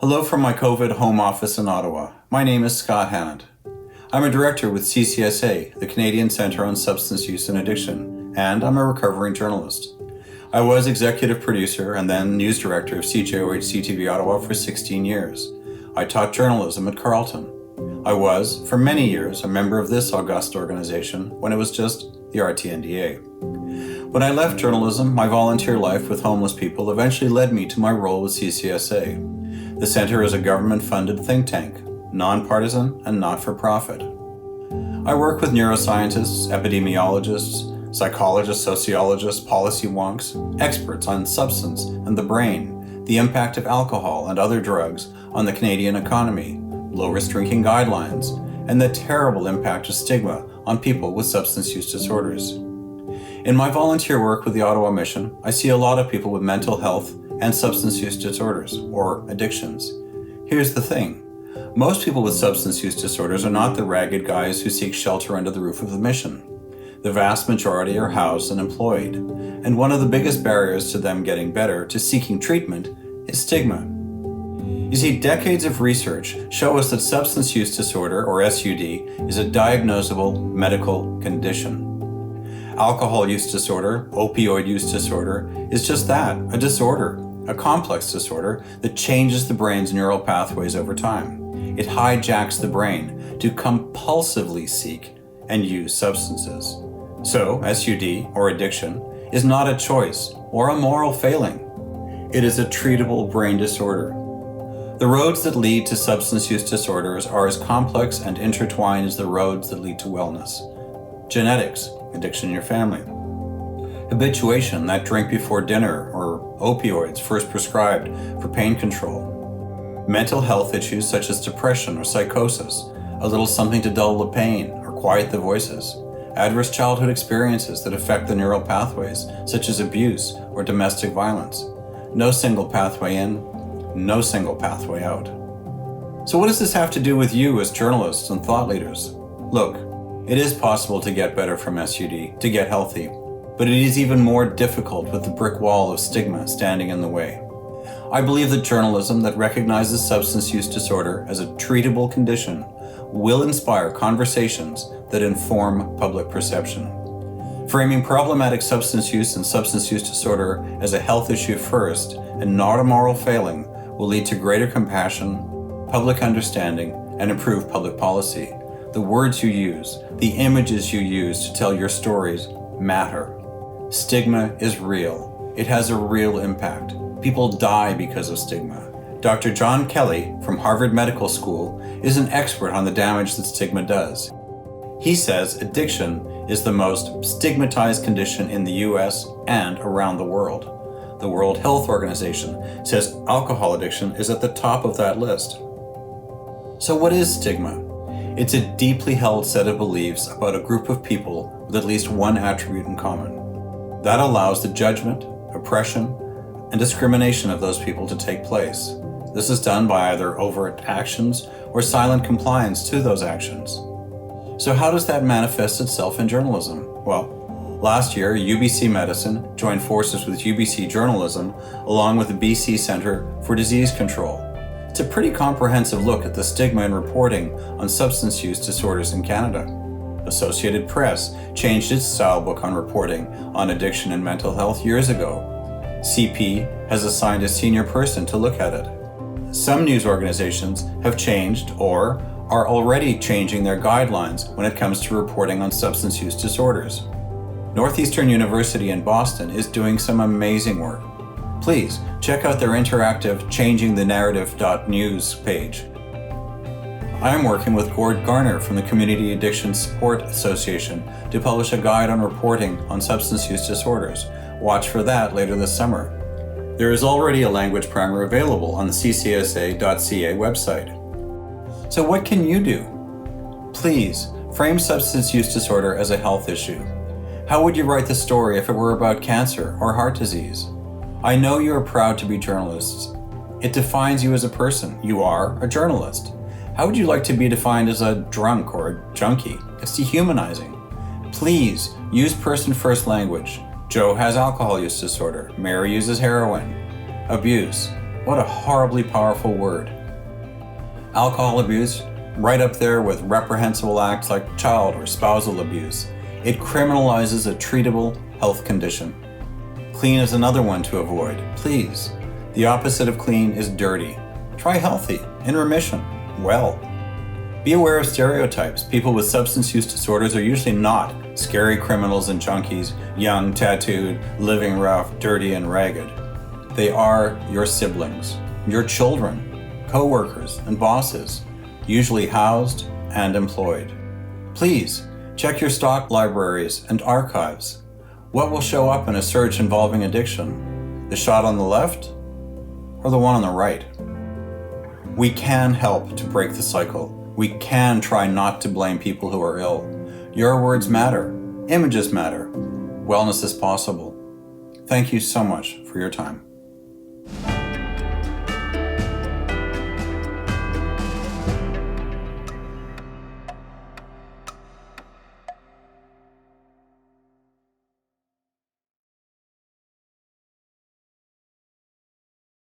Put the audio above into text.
Hello from my COVID home office in Ottawa. My name is Scott Hannett. I'm a director with CCSA, the Canadian Centre on Substance Use and Addiction, and I'm a recovering journalist. I was executive producer and then news director of CJOH-CTV Ottawa for 16 years. I taught journalism at Carleton. I was, for many years, a member of this august organization when it was just the RTDNA. When I left journalism, my volunteer life with homeless people eventually led me to my role with CCSA. The Centre is a government-funded think tank, non-partisan and not-for-profit. I work with neuroscientists, epidemiologists, psychologists, sociologists, policy wonks, experts on substance and the brain, the impact of alcohol and other drugs on the Canadian economy, low-risk drinking guidelines, and the terrible impact of stigma on people with substance use disorders. In my volunteer work with the Ottawa Mission, I see a lot of people with mental health and substance use disorders, or addictions. Here's the thing. Most people with substance use disorders are not the ragged guys who seek shelter under the roof of the mission. The vast majority are housed and employed, and one of the biggest barriers to them getting better, to seeking treatment, is stigma. You see, decades of research show us that substance use disorder, or SUD, is a diagnosable medical condition. Alcohol use disorder, opioid use disorder, is just that, a disorder, a complex disorder that changes the brain's neural pathways over time. It hijacks the brain to compulsively seek and use substances. So, SUD, or addiction, is not a choice or a moral failing. It is a treatable brain disorder. The roads that lead to substance use disorders are as complex and intertwined as the roads that lead to wellness. Genetics, addiction in your family. Habituation, that drink before dinner, or opioids first prescribed for pain control. Mental health issues such as depression or psychosis, a little something to dull the pain or quiet the voices. Adverse childhood experiences that affect the neural pathways, such as abuse or domestic violence. No single pathway in, no single pathway out. So what does this have to do with you as journalists and thought leaders? Look, it is possible to get better from SUD, to get healthy, but it is even more difficult with the brick wall of stigma standing in the way. I believe that journalism that recognizes substance use disorder as a treatable condition will inspire conversations that inform public perception. Framing problematic substance use and substance use disorder as a health issue first and not a moral failing will lead to greater compassion, public understanding, and improved public policy. The words you use, the images you use to tell your stories matter. Stigma is real. It has a real impact. People die because of stigma. Dr. John Kelly from Harvard Medical School is an expert on the damage that stigma does. He says addiction is the most stigmatized condition in the US and around the world. The World Health Organization says alcohol addiction is at the top of that list. So what is stigma? It's a deeply held set of beliefs about a group of people with at least one attribute in common. That allows the judgment, oppression, and discrimination of those people to take place. This is done by either overt actions or silent compliance to those actions. So how does that manifest itself in journalism? Well, last year, UBC Medicine joined forces with UBC Journalism along with the BC Centre for Disease Control. It's a pretty comprehensive look at the stigma in reporting on substance use disorders in Canada. Associated Press changed its style book on reporting on addiction and mental health years ago. CP has assigned a senior person to look at it. Some news organizations have changed or are already changing their guidelines when it comes to reporting on substance use disorders. Northeastern University in Boston is doing some amazing work. Please check out their interactive Changing the Narrative.news page. I am working with Gord Garner from the Community Addiction Support Association to publish a guide on reporting on substance use disorders. Watch for that later this summer. There is already a language primer available on the CCSA.ca website. So what can you do? Please, frame substance use disorder as a health issue. How would you write the story if it were about cancer or heart disease? I know you are proud to be journalists. It defines you as a person. You are a journalist. How would you like to be defined as a drunk or a junkie? It's dehumanizing. Please use person-first language. Joe has alcohol use disorder. Mary uses heroin. Abuse. What a horribly powerful word. Alcohol abuse, right up there with reprehensible acts like child or spousal abuse. It criminalizes a treatable health condition. Clean is another one to avoid. Please. The opposite of clean is dirty. Try healthy, in remission, well. Be aware of stereotypes. People with substance use disorders are usually not scary criminals and junkies, young, tattooed, living rough, dirty, and ragged. They are your siblings, your children, co-workers, and bosses, usually housed and employed. Please, check your stock libraries and archives. What will show up in a search involving addiction? The shot on the left or the one on the right? We can help to break the cycle. We can try not to blame people who are ill. Your words matter. Images matter. Wellness is possible. Thank you so much for your time.